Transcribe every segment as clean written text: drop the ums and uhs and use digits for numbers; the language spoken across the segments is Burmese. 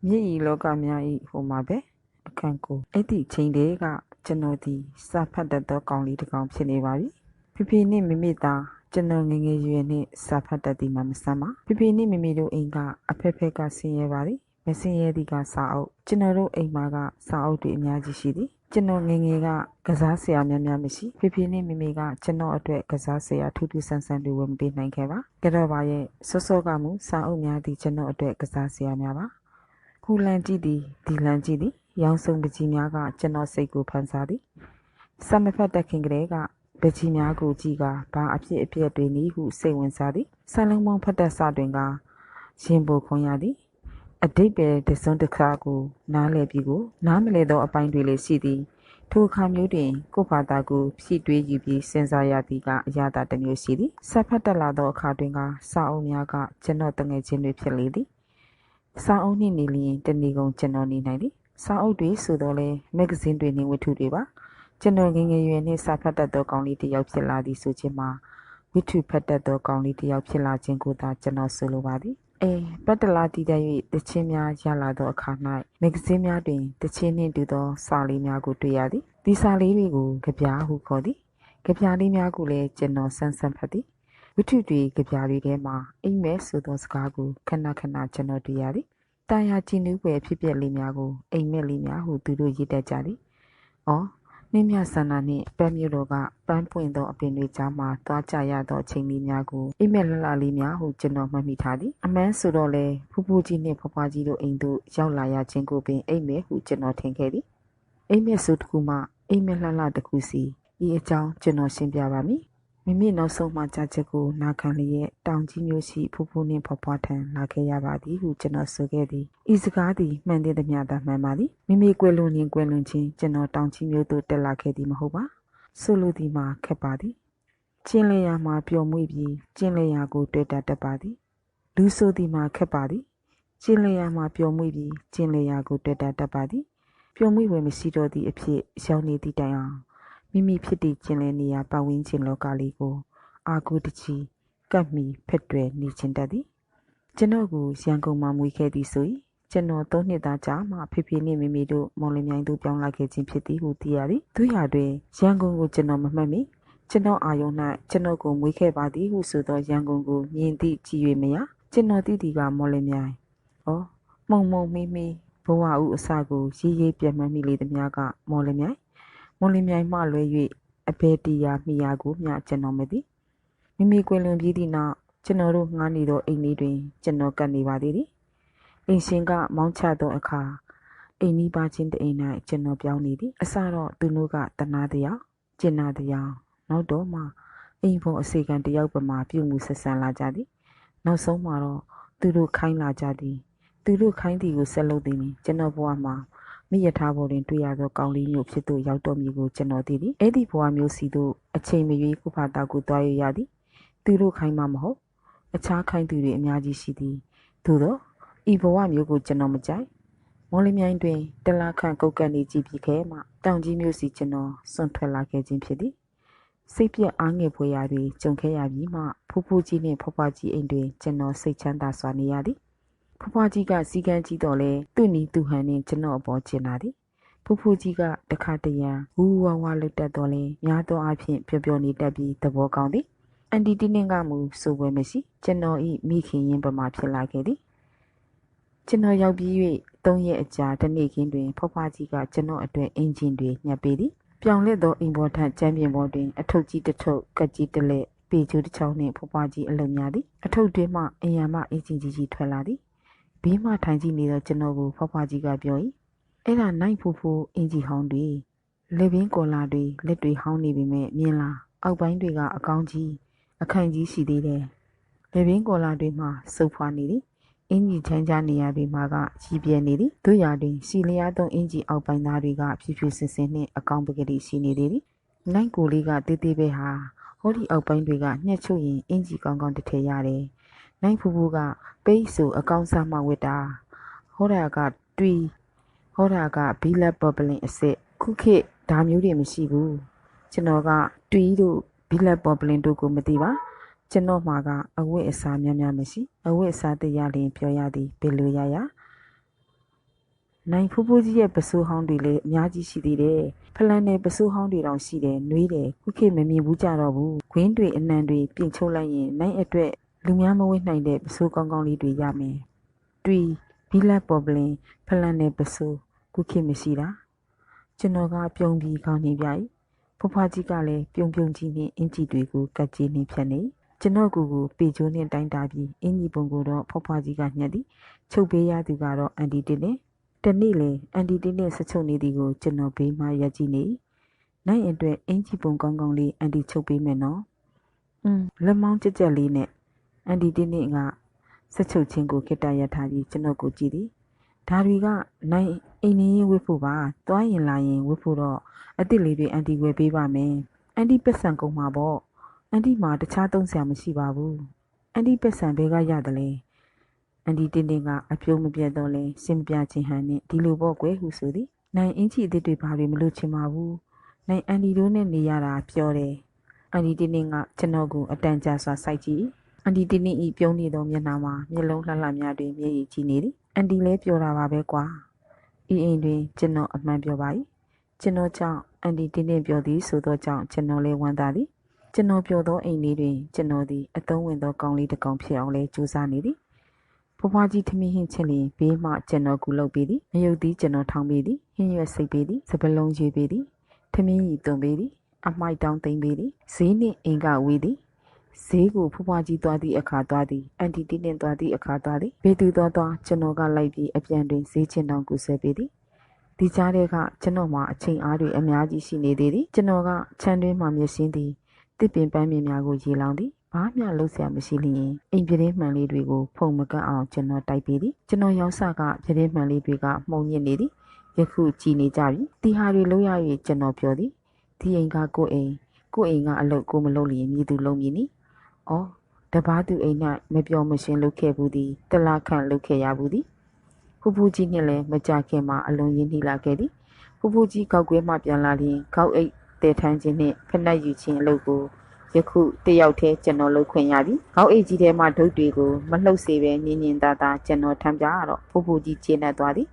Myi Logamia Homabe, a canco. Eddie Chindega, Genodi, Sapata Conli to come Pinevari. Pipini Mimita, General Ningay Sapata di Mamsama. Pipini Mimido Inga, a Pepeka Sinyevari, Messia diga Sao, General Emaga, Sao de Imyaji Shidi. General Ninga, Gazasia Miamishi, Pipini Mimiga, General Adre Gazasia, 2 Sansandu won't be Nankeva. Getawaye, Sosogamu, Sao Miadi, General Adre Gazasia Miava. Kulanjidi, Dilanjidi, Young Song Bijimiaga, General Sego Pansadi. Some effect that King Grega, Bijimiago Jiga, Ba appear Dini, who say when Sadi, Salomon Pata Sadinga, Jimbo Konyadi. A deep bed the son de cargo, na lebigo, nameledo a pine relay city. Two commuting, Copadago, Pidwe Yubi, Sensayadiga, Yada the new city. Sapatalado Cardinga, Sao Miaga, Genotang General lady. Sao ni nili, the Nigon Genoni 90. Sao de Sudole, magazine training with 2 river. General Gingy Sapata dog only the Yopila di Sujima. With 2 peta dog only the Yopila Jenguda General Solowadi. Batala di the Chimia Yalado Kana, Maximia Ding, the Chini Dudo, Sali Miago Tuyadi. This Saligo, Gabia who codi. Gabiali Miagule, General Sansampati. Witudri Gabiali Dema, Ime Sudos Gagu, Kanakana General Duyadi. Taya Chinu where Pipia Limiago, Ime Limia who do Yida Jadi. Or Nimia Sanani, Bemuroga, Bampuindo Pinu Jama, Tachaya do Chini Miago, Imela Limia who General Mamitadi. A man Sudole, Pupuji ne Papajido Indo, Yaulaya Jingo being Ame who General Tenkedi. Ame Sudkuma, Imela the Kusi, Ye Chang, General Simbiarami. Mimi no so much Jago, Nakali, Down Jimusi, Pupuni Popatan, Nakayabadi, who General Sogedi. Isgadi, Mende the Miada Mamadi. Mimi Gweluni Gwelunchi, General Down Jimuto de la Kedi Mahoba. Solo di ma Kepadi. Chinleya ma Pio Mubi, Chinleya go Deda the body. Luso di ma Kepadi. Chinleya ma Pio Mubi, Chinleya go Deda the body. Pio Mubi Misido di Epi, Shawnee di Dayan. Mimi Piti Chinlenia Bawin Chinlo Galigo, Agudichi, Gami, Pedre, Nichindadi. Genogu, Yango Mamwike di Sui, Geno Donida Jama, Pipini Mimido, Molimiando Biang like a Jimpiti who diari, Tuyade, Yango Geno Mammy, Geno Ayona, Genogo Wike Badi, who sudo Yango, Yindi Giumea, Geno Didiga Molimiai. Oh, Momo Mimi, Boa Usago, Ye Piamamili the Miaga, Molimiai. Molimiai Malway, a petia Miago, Mia Genomedi. Mimi Gwelum Bidina, Genoro Nanido Inidri, Geno Ganivadi. In Singa, Montado a car. Any bajin the Ina, Geno Bianidi, a Saro, Dunuga, Danadia, Genadia, no doma. Info a second the Yopama, Pimusa Sala Jadi. No so maro, Duru Kaina Jadi. Duru Kandi you Selodini, Genobuama. Mia table in 2 years ago, you to Yautomigo Genodidi. Eddie Poamio Sido, a chain me Kupata good Yadi. Turu Kaimamo, a child kind to the Miyaji City. Tudo, Evoamio good Genomajai. Molimia Dway, Della can go Gani GPK, down G music Geno, son Pelaka Jimpidi. Sapia Ange Poyadi, Jonkayabi, Pupu Gini, Papaji Indwe, Geno, Sechanda Swaniadi. Papajiga Siganji Dole, Tuni Duhani, General Bochinadi. Pupujiga, the Katia, Uwa looked at Dole, Yato Api, Pioni Debbie, the Bogandi. And the Diningamu, so Wemesi, General E. Miki Yimbama Pilagedi. General Yabi, don't yet a jar, the Nakin doing Papajiga, General at engine doing Yabedi. Pion Ledo important champion boarding, a toji the toe, Gaji dele, pay to the town name Papaji Alumyadi. A told Dema, Yama 18 Tweladi. Bima Tanji neither Genobu, Papajiga Bioi. Era 9 Pupu, Inji Houndy. Living Goladi, Letri Houndy be made, Mila, Albindriga, a county, a kanji she did. Living Goladi ma, so funny. Inji Tanjania be maga, Chibia nidi, Tuyadi, Siliado Inji Albinariga, Pipu a compagati she needed. 9 Goliga, Didibeha, Holy Albindriga, Netuin, Inji Gongon de Tayade. 9 Pubuga, Besu, a Gonsama with a Horaga, 3 Horaga, Bila bubbling a set, Cookie, Damudium Shibu, Genoga, 3 Bila bubbling Dugu Mediva, Genomaga, away a Samia Missy, away Sati Yadi, Pioyadi, Beluyaya, နိုင်ဖူးဖူးကြီးရဲ့ပစိုးဟောင်းတွေလည်းအများကြီးရှိသေးတယ်ဖလန်နဲ့ပစိုးဟောင်းတွေတောင်ရှိတယ်နှွေးတယ်ခုခေတ်မမြင်ဘူးကြတော့ဘူးခွင်းတွေအနှံတွေပြင်ချုပ်လိုက်ရင်နိုင်အတွက်လူများမဝိနိုင်တဲ့ပစိုးကောင်းကောင်းလေးတွေရမယ်တွေးဘီလက်ပေါ်ပလင်ဖလန်နဲ့ပစိုးခုခေတ်မရှိတာကျွန်တော်ကပြုံးပြီးခေါင်းနေပြ၏ဖွားဖွားကြီးကလည်းပြုံကြီးနဲ့အင်ကြီးတွေကိုကတ်ကြီးနှင်းဖြတ်နေကျွန်တော်ကိုပေချိုးနဲ့တိုင်းတာပြီးအင်ကြီးပုံကိုတော့ဖွားဖွားကြီးကညှက်သည်ချုပ်ပေးရသူကတော့အန်တီတင်နဲ့တနေ့လေအန်တီတင်နဲ့ဆက်ချုပ်နေသည်ကိုကျွန်တော်ဘေးမှရက်ကြည့်နေနိုင်အတွက်အင်ကြီးပုံကောင်းကောင်းလေးအန်တီချုပ်ပေးမယ်နော်လက်မောင်းကြက်ကြက်လေးနဲ့အန်တီတင်နဲ့ကဆက်ချုပ်ချင်းကိုခိတ္တရထားပြီးကျွန်တော်ကိုကြည့်သည်ဒါတွေကနိုင်အိမ်နေရင်ဝတ်ဖို့ပါတွားရင်လာရင်ဝတ်ဖို့တော့အစ်စ်လေးတွေအန်တီဝယ်ပေးပါမယ်အန်တီပက်ဆန်ကုန်မှာပေါ့အန်တီမှာတခြားသုံးစရာမရှိပါဘူးအန်တီပက်ဆန်ဘဲကရတယ်လေအန်တီတင်းတင်းကအပြုံးမပြတ်တော့လဲစင်မပြချင်းဟန်နဲ့ဒီလိုပေါ့ကွယ်ဟုဆိုသည်နိုင်အင်ချီအစ်စ်တွေဘာတွေမလို့ချင်ပါဘူးနိုင်အန်တီတို့နဲ့နေရတာပြောတယ်အန်တီတင်းတင်းကကျွန်တော်ကိုအတန်ကြာစွာစိုက်ကြည့်အန်တီတင်းတင်းဤပြုံးနေသောမျက်နှာမှာမျက်လုံးလှလှများတွင်မျက်ရည်ကြီးနေသည်အန်တီလည်းပြောတာပါပဲကွာဤအိမ်တွင်ကျွန်တော်အမှန်ပြောပါ၏ကျွန်တော်ကြောင့်အန်တီတင်းတင်းပြောသည်ဆိုသောကြောင့်ကျွန်တော်လည်းဝမ်းသာသည်ကျွန်တော်ပြောသောအိမ်လေးတွင်ကျွန်တော်သည်အသုံးဝင်သောကောင်းလေးတစ်ကောင်ဖြစ်အောင်လဲကြိုးစားနေသည်ဖွားဖွားကြီးထမင်းဟင်းချက်လျင်ဘေးမှကျွန်တော်ကူလုပ်ပေးသည်မယုတ်သည်ကျွန်တော်ထောင်းပေးသည်ဟင်းရွက်စိတ်ပေးသည်စပလုံးရွေပေးသည်ထမင်းရီသွန်ပေးသည်အမိုက်တောင်းသိမ့်ပေးသည်ဈေးနှင့်အင်ကဝေးသည်ဈေးကိုဖွားဖွားကြီးသွားသည့်အခါသွားသည်အန်တီတင်းတင်းသွားသည့်အခါသွားသည်ဘေးသူသွားကျွန်တော်ကလိုက်ပြီးအပြန်တွင်ဈေးချင်းတောင်ကူဆွဲပေးသည်ဒီကြားထဲကကျွန်တော်မှာအချိန်အားတွေအများကြီးရှိနေသေးသည်ကျွန်တော်ကခြံတွင်းမှမျက်စင်းသည်တစ်ပင်ပန်းမြင်များကိုရေလောင်သည်ဘာမျှလုပ်စရာမရှိလျင်အိမ်ပြတင်းမှန်လေးတွေကိုဖုံမကတ်အောင်ကျွန်တော်တိုက်ပေးသည်ကျွန်တော်ရောက်စကပြတင်းမှန်လေးတွေကမှုံညစ်နေသည်ယခုကြည်နေကြပြီတီဟာတွေလုံးရ၍ကျွန်တော်ပြောသည်ဒီအိမ်ကကိုယ့်အိမ်ကအလုပ်ကိုမလုပ်လျင်မြည်သူလုံးမြည်နီအော်တပားသူအိမ်၌မပြောမရှင်းလုပ်ခဲ့ဘူးသည်တလားခန့်လုပ်ခဲ့ရဘူးသည်ဖူဖူကြီးနှင့်လည်းမကြခင်မှာအလွန်ရင်းနှီးလာခဲ့သည်ဖူဖူကြီးကောက်ကွဲမှပြန်လာလျင်ကောက်အိတ်တဲထန်းခြင်းနှင့်ဖက်နှက်ယူခြင်းအလုပ်ကိုယခုတယောက်တည်းကျွန်တော်လုပ်ခွင့်ရသည်။ခေါင်းအိတ်ကြီးထဲမှဒုတ်တွေကိုမလှုပ်စေပဲညင်ညင်သာသာကျွန်တော်ထမ်းပြတော့ဖူဖူကြီးကျေနပ်သွားသည်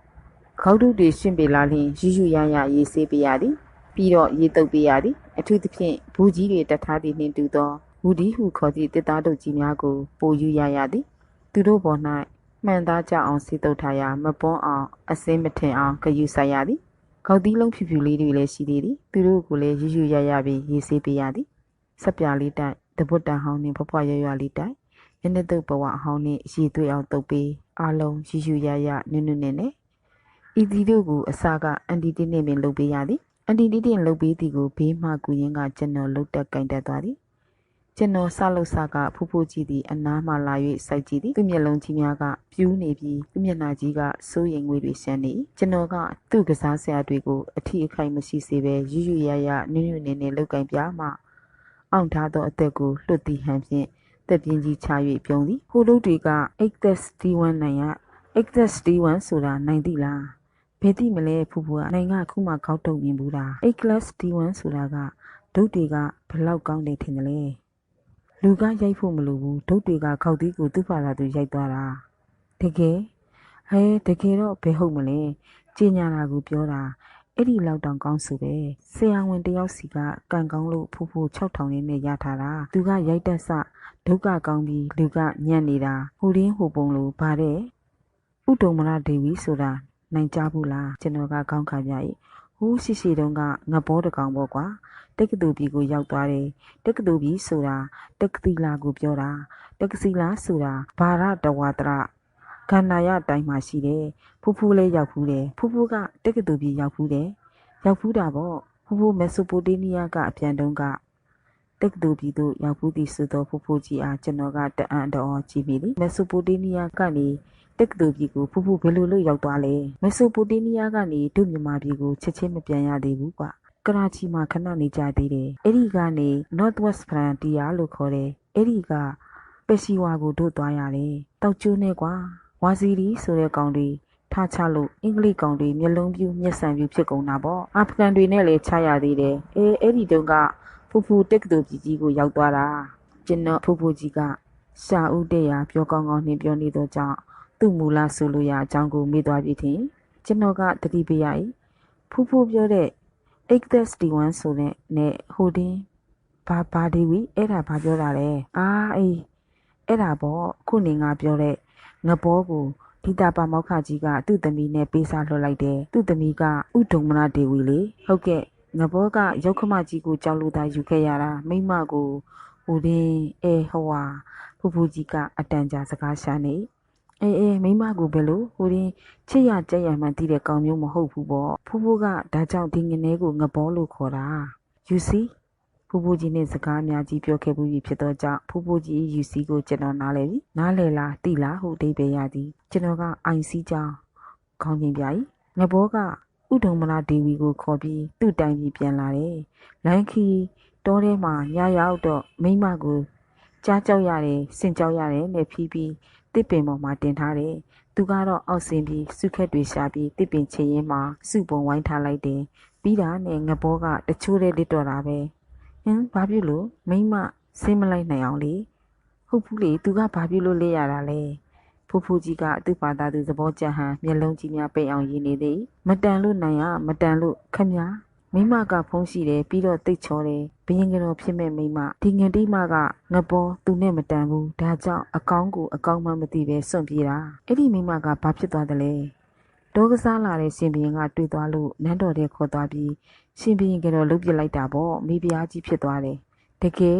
။ခေါင်းဒုတ်တွေရှင်းပေးလာလျင်ယူယူရရရေးဆေးပေးရသည်။ပြီးတော့ရေတုပ်ပေးရသည်။အထူးသဖြင့်ဘူးကြီးတွေတတ်ထားသည်နှင့်တူသောဝူဒီဟုခေါ်သည့်တစ်သားဒုတ်ကြီးများကိုပိုယူရရသည်။သူတို့ပေါ်၌မှန်သားကြအောင်ဆေးတုပ်ထားရာမပွန်းအောင်အစင်းမထင်အောင်ဂယူဆိုင်ရသည်။ခေါက်သီးလုံးဖြူဖြူလေးတွေလည်းရှိသေးသည်။သူတို့ကိုလည်းယူယူရရပြီးရေးဆေးပေးရသည်။ဆက်ပြလေးတိုက်တပုတ်တန်ဟောင်းနှင့်ဖွားဖွားရွလေးတိုက်ရနှစ်တုပ်ဘဝအဟောင်းနှင့်ရေသွေးအောင်တုပ်ပေးအားလုံးယူယူရရနွန်းနွန်းနဲ့ဤဒီတို့ကိုအစာကအန်တီတင်းနှင့်ပင်လုပ်ပေးရသည်အန်တီတင်းလုပ်ပေးသည်ကိုဘေးမှကူရင်းကကျွန်တော်လှုပ်တက်ကင်တက်သွားသည်ကျွန်တော်ဆလုပ်ဆကဖူးဖူးကြည့်သည်အနားမှလာ၍စိုက်ကြည့်သည်သူ့မျက်လုံးကြီးများကပြူးနေပြီးသူ့မျက်နှာကြီးကစိုးရိမ်ငွေတွေရှမ်းနေကျွန်တော်ကသူ့ကစားဆရာတွေကိုအထီးအခိုက်မရှိစေပဲယူယူရရနွန်းနွန်းနဲ့လောက်ကင်ပြမှအောင်ထားသောအသက်ကိုလွတ်သည်ဟန်ဖြင့်တက်ပြင်းကြီးချ၍ပြုံးသည်ဟိုတို့တွေက8-1နိုင်ရ8-1ဆိုတာနိုင်သည့်လားဘယ်သိမလဲဖူဖူကနိုင်ကခုမှခေါက်တုံမြင်ဘူးတာ8-1ဆိုတာကဒုတ်တွေကဘလောက်ကောင်းတယ်ထင်တယ်လေလူကရိုက်ဖို့မလိုဘူးဒုတ်တွေကခေါက်သီးကိုသူ့ဘာသာသူရိုက်သွားတာတကယ်တကယ်တော့ဘယ်ဟုတ်မလဲကြေညာတာကိုပြောတာအဲ့ဒီလောက်တောင်ကောင်းဆိုပဲဆရာဝန်တယောက်စီကကန်ကောင်းလို့ဖူဖူ6000နဲ့ရထားတာသူကရိုက်တက်စဒုက္ခကောင်းပြီးလူကညံ့နေတာဟိုရင်းဟိုပုံလို့ဗါတဲ့ဥတုံမရဒေဝီဆိုတာနိုင်ကြဘူးလားကျွန်တော်ကကောင်းခါပြ၏ဟိုးရှိတုန်းကငဘောတကောင်ပေါ့ကွာတက္ကသိုလ်ပြည်ကိုရောက်သွားတယ်တက္ကသိုလ်ပြည်ဆိုတာတက္ကသီလာကိုပြောတာတက္ကစီလာဆိုတာဘာရတဝါတရခန္ဓာရတိုင်းမှာရှိတယ်ဖူးဖူးလေးရောက်ဖူးတယ်ဖူးဖူးကတက္ကသိုလ်ပြည်ရောက်ဖူးတယ်ရောက်ဖူးတာပေါ့ဖူးဖူးမက်ဆိုပိုတေးနီးယားကအပြန်တုန်းကတက္ကသိုလ်ပြည်သို့ရောက်ဖူးသည်ဆိုသောဖူးဖူးကြီးအားကျွန်တော်ကတအံ့တော်ကြည့်မိသည်မက်ဆိုပိုတေးနီးယားကနေတက္ကသိုလ်ပြည်ကိုဖူးဖူးဘယ်လိုလုပ်ရောက်သွားလဲမက်ဆိုပိုတေးနီးယားကနေဒုမြန်မာပြည်ကိုချက်ချင်းမပြန်ရသေးဘူးကွာကရာချီမှာခဏနေကြသေးတယ်အဲ့ဒီကနေ Northwest Frontier လို့ခေါ်တယ်အဲ့ဒီကပက်စီဝါကိုတို့သွားရတယ်တောက်ကျိုးနဲ့ကွာဝါစီလီဆိုတဲ့ကောင်တွေထားချလို့အင်္ဂလိပ်ကောင်တွေမျက်လုံးပြူးမျက်စံပြူးဖြစ်ကုန်တာပေါ့အာဖဂန်တွေနဲ့လည်းချရသေးတယ်အဲ့ဒီတုန်းကဖူဖူတက္ကသိုလ်ပြည်ကြီးကိုရောက်သွားတာကျွန်တော်ဖူဖူကြီးကရှာဦးတဲ့ရာပြောကောင်းကောင်းနှင်းပြောနေတော့ကြောင့်သူ့မူလဆိုလို့ရအကြောင်းကိုမေးသွားပြီထင် ကျွန်တော်ကတတိပရ၏ဖူးဖူးပြောတဲ့ 831ဆိုတဲ့နဲ့ဟိုတင်းဘာဒီဝီအဲ့ဒါဘာပြောတာလဲအေးအဲ့ဒါပေါ့ခုနေငါပြောတဲ့ငဘောကိုဒီတာပါမောက်ခကြီးကသူ့သမီးနဲ့ပေးစားလွှတ်လိုက်တယ်သူ့သမီးကဥဒုံမနာဒေဝီလေဟုတ်ကဲ့ငဘောကရုတ်ခမကြီးကိုကြောက်လို့သာယူခဲ့ရတာမိမကိုဟိုတင်းဟိုဟာဖူဖူကြီးကအတန်ကြာစကားရှာနေအေးမိမကိုဘယ်လိုဟိုတင်းချစ်ရကြက်ရမှန်းသိတဲ့ကောင်မျိုးမဟုတ်ဘူးပေါ့ဖူဖူကဒါကြောင့်ဒီငနေကိုငဘောလို့ခေါ်တာ you see ဖူဖူကြီးနဲ့စကားအများကြီးပြောခဲ့ပြီးဖြစ်တော့ကြောင့်ဖူဖူကြီး you see ကိုကျွန်တော်နားလဲပြီနားလဲလားတိလားဟုအဓိပ္ပာယ်ရသည်ကျွန်တော်က IC ကြောင်းခေါင်းချင်းပြ၏ငဘောကဥဒုံမလာဒေဝီကိုခေါ်ပြီးသူ့တိုင်ပြီးပြန်လာတယ်လိုင်းခီတောထဲမှာညရောက်တော့မိမကိုကြားကြောက်ရတယ်စင်ကြောက်ရတယ်နဲ့ဖြီးပြီးတစ်ပင်ပေါ်မှာတင်ထားတယ်သူကတော့အောက်ဆင်းပြီးစုခက်တွေရှာပြီးတစ်ပင်ချရင်မှာစုပုံဝိုင်းထားလိုက်တယ်ပြီးတာနဲ့ငဘောကတချိုးတဲ့လစ်တော်တာပဲဘာဖြစ်လို့မိမဆင်းမလိုက်နိုင်အောင်လေဟုတ်ဘူးလေသူကဘာဖြစ်လို့လဲရတာလဲဖူဖူကြီးကသူ့ဘာသာသူသဘောကျဟန်မျက်လုံးကြီးများပိတ်အောင်ရည်နေသည်မတန်လို့နိုင်ရမတန်လို့ခမညာမိမကဖုံးရှိတယ်ပြီးတော့တိတ်ချောတယ်ဘရင်ကတော်ဖြစ်မဲ့မိမဒီငင်တိမကငပေါ်သူနဲ့မတန်ဘူးဒါကြောင့်အကောင်းကိုအကောင်းမှမသိပဲစွန့်ပြေးတာအဲ့ဒီမိမကဘာဖြစ်သွားတယ်လဲဒေါကစားလာတဲ့ရှင်ဘရင်ကတွေ့သွားလို့နန်းတော်ထဲခေါ်သွားပြီးရှင်ဘရင်ကတော့လှုပ်ပစ်လိုက်တာပေါ့မိဖုရားကြီးဖြစ်သွားတယ်တကယ်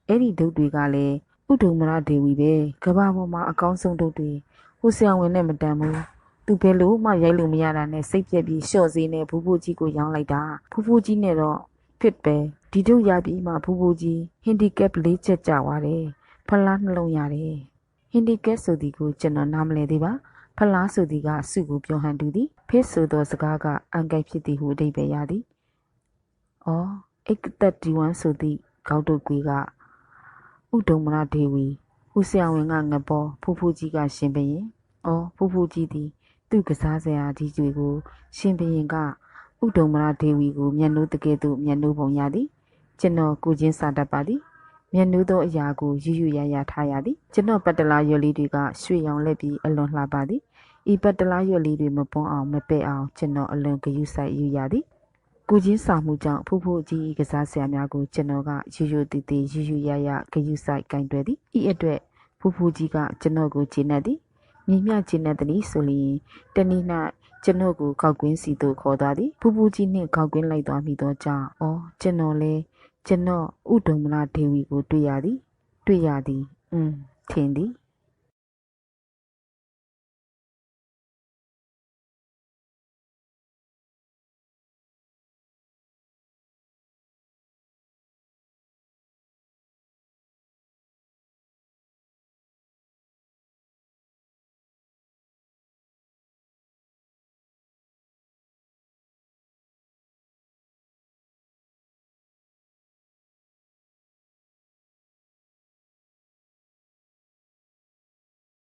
အဲ့ဒီဒုတ်တွေကလည်းဥဒုံမရဒေဝီပဲကဘာပေါ်မှာအကောင်းဆုံးဒုတ်တွေဟိုဆရာဝန်နဲ့မတန်ဘူးသူဘယ်လို့မှရိုက်လို့မရတာနဲ့စိတ်ပြက်ပြီးလျှော့စေးနဲ့ဖူးကြီးကိုရောင်းလိုက်တာဖူးကြီးနဲ့တော့ဖြစ်ပဲဒီဒုတ်ရပြီးမှဖူးကြီးဟင်ဒီကပ်၄ချက်ကြသွားတယ်ဖလားနှလုံးရတယ်ဟင်ဒီကပ်ဆိုသည်ကိုကျွန်တော်နားမလဲသေးပါဖလားဆိုသည်ကစုကိုပြောဟန်တူသည်ဖေးဆိုသောစကားကအန်ကိုက်ဖြစ်သည်ဟုအဓိပ္ပာယ်ရသည်အိတ်သက်ဒီဝမ်ဆိုသည့်ခေါက်တုတ်ကွေကဥဒုံမရဒေဝီဟူဆရာဝန်ကငပေါ်ဖူးကြီးကရှင်ဘရင်ဖူးကြီးသည်သူ့ကစားစရာကြီးတွေကိုရှင်ဘရင်ကဥဒုံမရဒေဝီကိုမျက်နှိုးတကယ်သို့မျက်နှိုးပုံရသည်ကျွန်တော်ကိုချင်းစာတတ်ပါသည်မျက်နှိုးသောအရာကိုရွရထားရသည်ကျွန်တော်ပတ်တလားရွက်လေးတွေကရွှေရောင်လက်ပြီးအလွန်လှပါသည်ဤပတ်တလားရွက်လေးတွေမပွန်းအောင်မပဲ့အောင်ကျွန်တော်အလွန်ဂရုစိုက်ယူရသည်ကိုချင်းစာမှုကြောင့်ဖူးကြီးကစားဆရာများကိုကျွန်တော်ကရွတည်တည်ရွရဂရုစိုက်ကင်တွယ်သည်ဤအတွက်ဖူးကြီးကကျွန်တော်ကိုကျေနပ်သည်မြင်မြကျေနပ်သည်ဆိုလျင်တနည်း၌ကျွန်တော်ကိုခောက်ကွင်းစီသို့ခေါ်သွားသည်ဖူးကြီးနှင့်ခောက်ကွင်းလိုက်သွားမိသောကြောင့်ကျွန်တော်လဲကျွန်တော်ဥဒုံမလဒေဝီကိုတွေ့ရသည်ထင်သည်